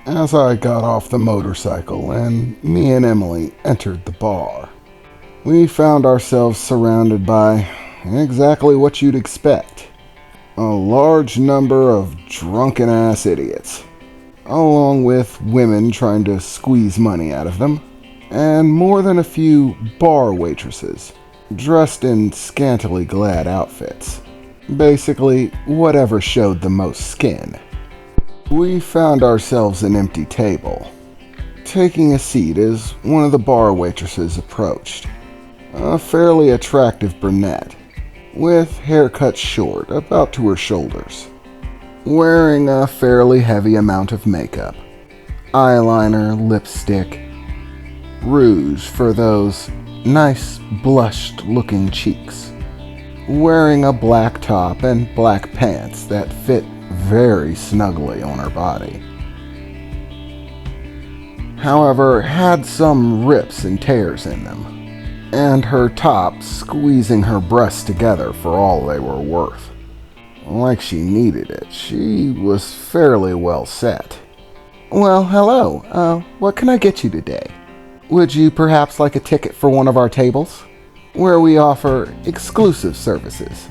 as I got off the motorcycle and me and Emily entered the bar. We found ourselves surrounded by exactly what you'd expect. A large number of drunken-ass idiots, along with women trying to squeeze money out of them, and more than a few bar waitresses, dressed in scantily clad outfits. Basically, whatever showed the most skin. We found ourselves an empty table. Taking a seat as one of the bar waitresses approached. A fairly attractive brunette, with hair cut short about to her shoulders, wearing a fairly heavy amount of makeup, eyeliner, lipstick, rouge for those nice blushed-looking cheeks, wearing a black top and black pants that fit very snugly on her body. However, had some rips and tears in them, and her top squeezing her breasts together for all they were worth. Like she needed it, she was fairly well set. "Well, hello. What can I get you today? Would you perhaps like a ticket for one of our tables, where we offer exclusive services?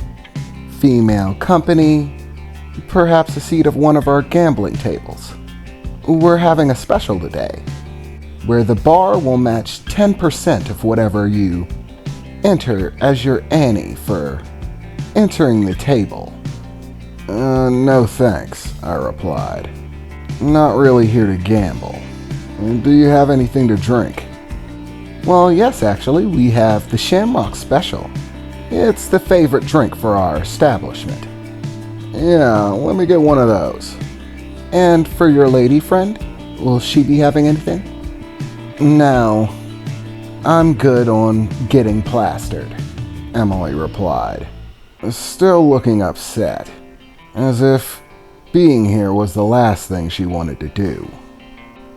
Female company, perhaps a seat of one of our gambling tables. We're having a special today, where the bar will match 10% of whatever you enter as your ante for entering the table." No thanks," I replied. "Not really here to gamble. Do you have anything to drink?" "Well, yes, actually, we have the Shamrock Special. It's the favorite drink for our establishment." "Yeah, let me get one of those." "And for your lady friend, will she be having anything?" "No, I'm good on getting plastered," Emily replied, still looking upset, as if being here was the last thing she wanted to do.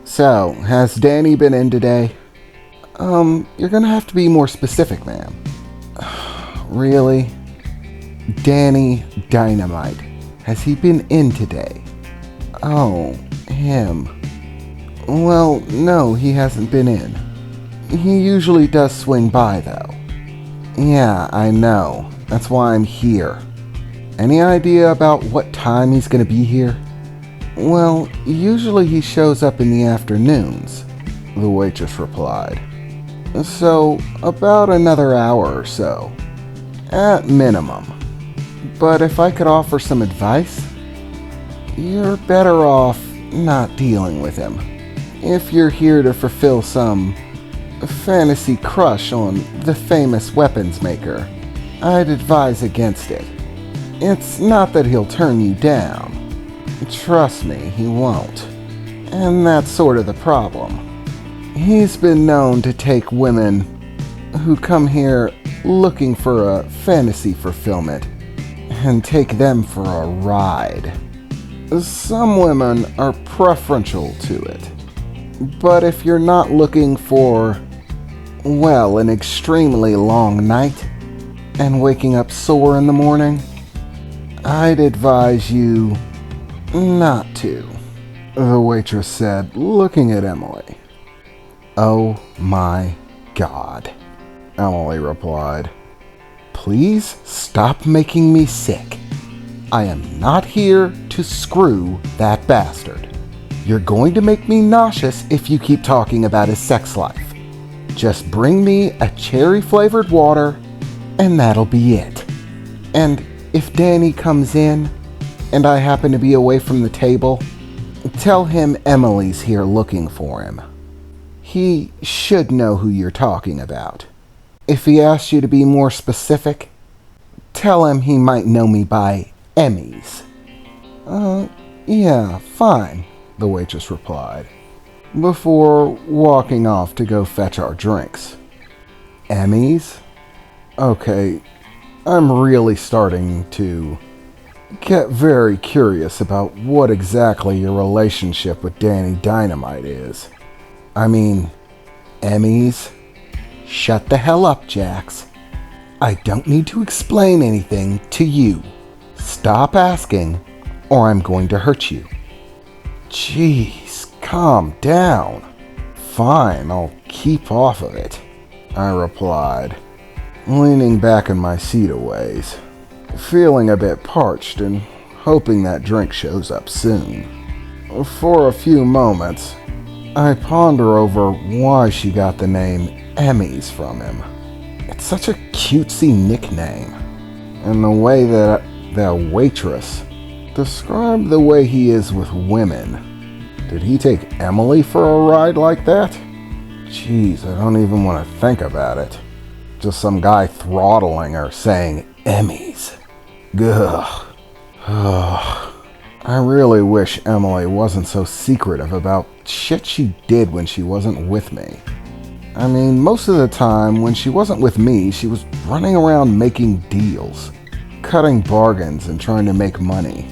"So, has Danny been in today?" You're gonna have to be more specific, ma'am." "Really? Danny Dynamite. Has he been in today?" "Oh, him. Well, no, he hasn't been in. He usually does swing by, though." "Yeah, I know. That's why I'm here. Any idea about what time he's gonna be here?" "Well, usually he shows up in the afternoons," the waitress replied. "So, about another hour or so, at minimum. But if I could offer some advice, you're better off not dealing with him. If you're here to fulfill some fantasy crush on the famous weapons maker, I'd advise against it. It's not that he'll turn you down. Trust me, he won't. And that's sort of the problem. He's been known to take women who come here looking for a fantasy fulfillment and take them for a ride. Some women are preferential to it. But if you're not looking for, well, an extremely long night and waking up sore in the morning, I'd advise you not to," the waitress said, looking at Emily. "Oh my God," Emily replied. "Please stop making me sick. I am not here to screw that bastard. You're going to make me nauseous if you keep talking about his sex life. Just bring me a cherry-flavored water, and that'll be it. And if Danny comes in, and I happen to be away from the table, tell him Emily's here looking for him. He should know who you're talking about. If he asks you to be more specific, tell him he might know me by Emmys." Yeah, fine," the waitress replied, before walking off to go fetch our drinks. "Emmys? Okay, I'm really starting to get very curious about what exactly your relationship with Danny Dynamite is. I mean, Emmys? Shut the hell up, Jax. I don't need to explain anything to you. Stop asking, or I'm going to hurt you." Jeez, calm down. Fine, I'll keep off of it, I replied, leaning back in my seat a ways, feeling a bit parched and hoping that drink shows up soon. For a few moments, I ponder over why she got the name Emmys from him. It's such a cutesy nickname. And the way that waitress described the way he is with women. Did he take Emily for a ride like that? Jeez, I don't even want to think about it. Just some guy throttling her saying Emmys. Ugh. I really wish Emily wasn't so secretive about shit she did when she wasn't with me. I mean, most of the time when she wasn't with me, she was running around making deals, cutting bargains and trying to make money.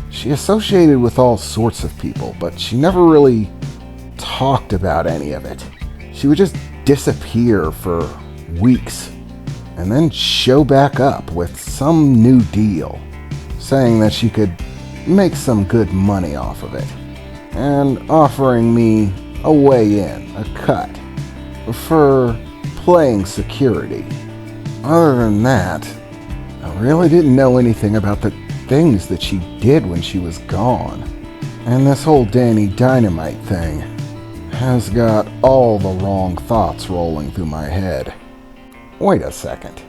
She associated with all sorts of people, but she never really talked about any of it. She would just disappear for weeks and then show back up with some new deal, saying that she could make some good money off of it, and offering me a way in, a cut, for playing security. Other than that, I really didn't know anything about the things that she did when she was gone. And this whole Danny Dynamite thing has got all the wrong thoughts rolling through my head. Wait a second.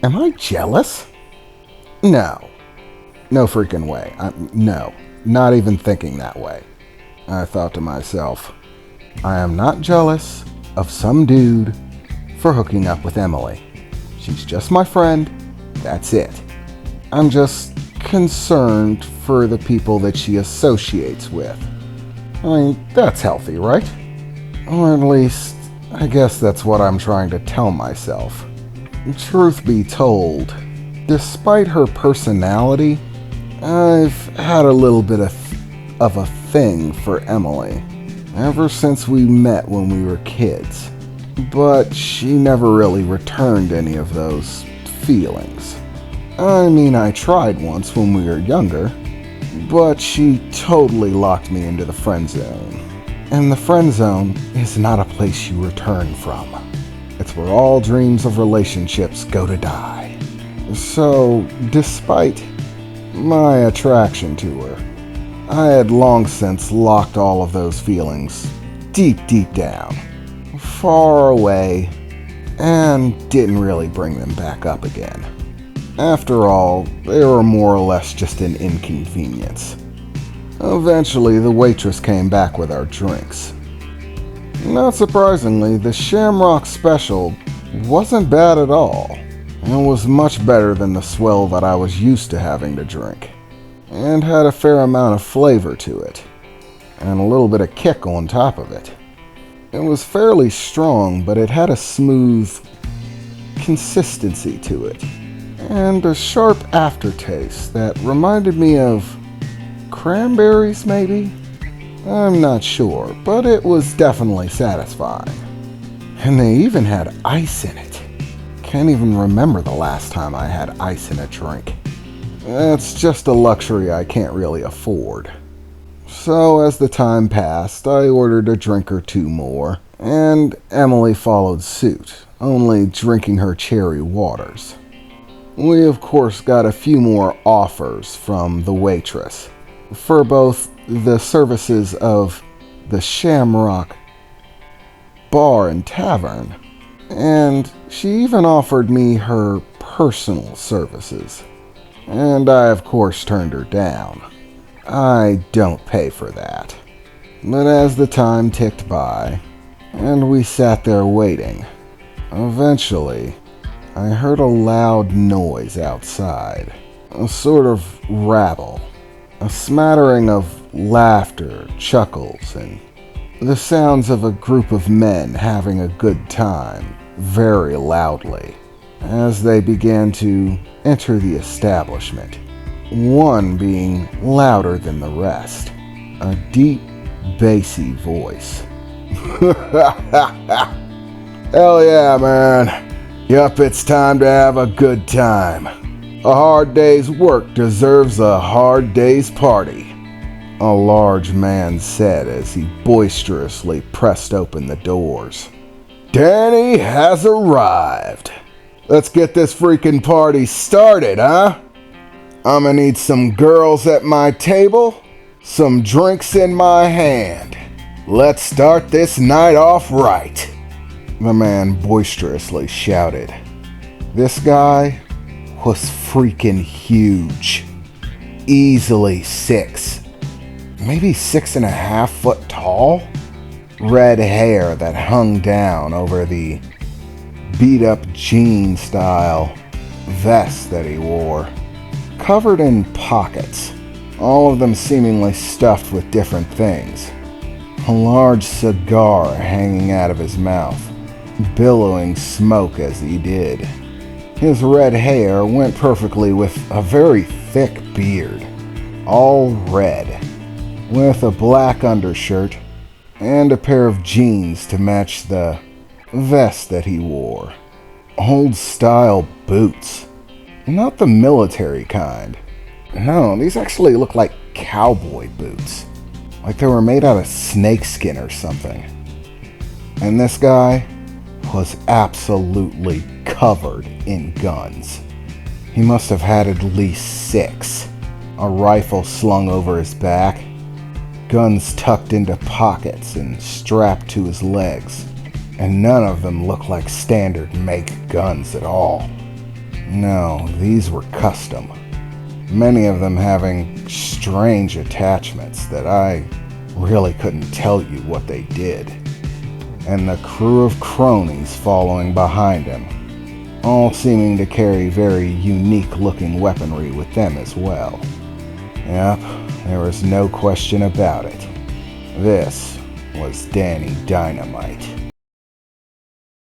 Am I jealous? No. No freaking way. No. Not even thinking that way. I thought to myself, I am not jealous of some dude for hooking up with Emily. She's just my friend. That's it. I'm just concerned for the people that she associates with. I mean, that's healthy, right? Or at least, I guess that's what I'm trying to tell myself. Truth be told, despite her personality, I've had a little bit of a thing for Emily ever since we met when we were kids. But she never really returned any of those feelings. I mean, I tried once when we were younger, but she totally locked me into the friend zone. And the friend zone is not a place you return from. It's where all dreams of relationships go to die. So, despite my attraction to her, I had long since locked all of those feelings deep down, far away, and didn't really bring them back up again. After all, they were more or less just an inconvenience. Eventually, the waitress came back with our drinks. Not surprisingly, the Shamrock Special wasn't bad at all, and was much better than the swill that I was used to having to drink, and had a fair amount of flavor to it, and a little bit of kick on top of it. It was fairly strong, but it had a smooth consistency to it, and a sharp aftertaste that reminded me of cranberries, maybe? I'm not sure, but it was definitely satisfying. And they even had ice in it. Can't even remember the last time I had ice in a drink. That's just a luxury I can't really afford. So as the time passed, I ordered a drink or two more, and Emily followed suit, only drinking her cherry waters. We of course got a few more offers from the waitress for both the services of the Shamrock Bar and Tavern, and she even offered me her personal services, and I of course turned her down. I don't pay for that. But as the time ticked by, and we sat there waiting, eventually I heard a loud noise outside, a sort of rattle, a smattering of laughter, chuckles, and the sounds of a group of men having a good time very loudly as they began to enter the establishment, one being louder than the rest, a deep, bassy voice. Hell yeah, man. Yup, it's time to have a good time. A hard day's work deserves a hard day's party. a large man said as he boisterously pressed open the doors. "Danny has arrived. Let's get this freaking party started, huh? I'ma need some girls at my table, some drinks in my hand. Let's start this night off right," the man boisterously shouted. This guy was freaking huge. Easily 6.5 foot tall. Red hair that hung down over the beat-up jean-style vest that he wore, covered in pockets, all of them seemingly stuffed with different things. A large cigar hanging out of his mouth, billowing smoke as he did. His red hair went perfectly with a very thick beard, all red, with a black undershirt and a pair of jeans to match the vest that he wore. Old-style boots. Not the military kind. No, these actually look like cowboy boots. Like they were made out of snakeskin or something. And this guy was absolutely covered in guns. He must have had at least 6. A rifle slung over his back, guns tucked into pockets and strapped to his legs, and none of them looked like standard make guns at all. No, these were custom, many of them having strange attachments that I really couldn't tell you what they did. And the crew of cronies following behind him, all seeming to carry very unique-looking weaponry with them as well. Yep, there was no question about it. This was Danny Dynamite.